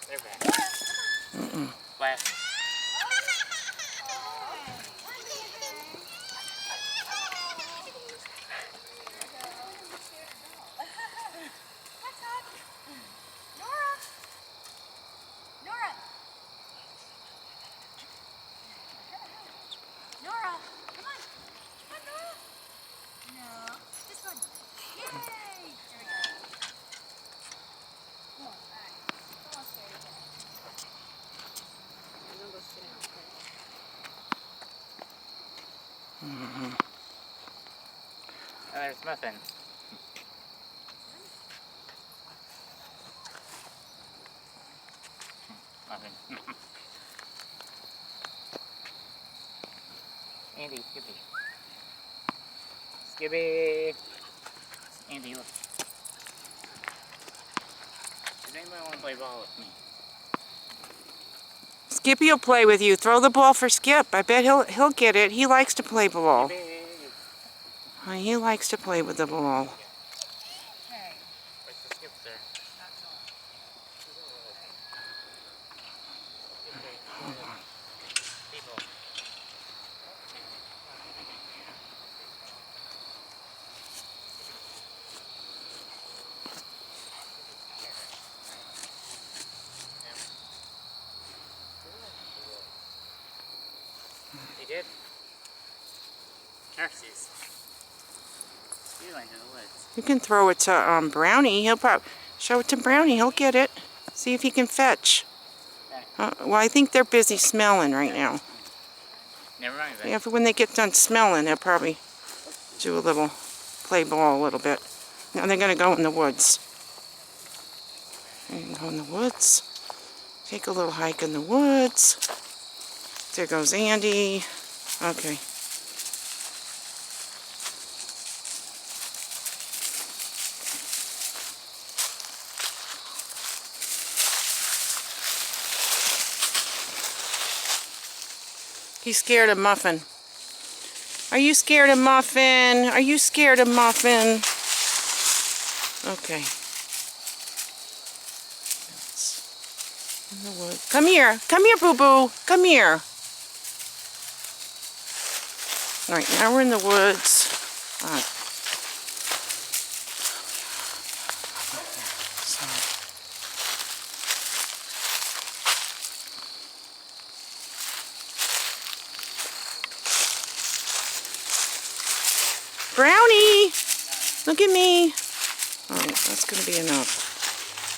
They're back. Left. Oh, there's Muffin. Muffin. Andy, Skippy. Skippy! Andy, look. Does anybody want to play ball with me? Skippy will play with you. Throw the ball for Skip. I bet he'll get it. He likes to play ball. He likes to play with the ball. Hey. Where's the Skip, sir? People. He did? Nurses. He went to the woods. You can throw it to Brownie. He'll probably show it to Brownie. He'll get it. See if he can fetch. Well, I think they're busy smelling right now. Never mind that. Yeah, when they get done smelling, they'll probably do a little play ball a little bit. Now they're going to go in the woods. They're going to go in the woods. Take a little hike in the woods. There goes Andy. Okay. He's scared of Muffin. Are you scared of Muffin? Are you scared of Muffin? Okay. In the woods. Come here. Come here, boo-boo. Come here. All right, now we're in the woods. Brownie! Look at me. All right, that's going to be enough.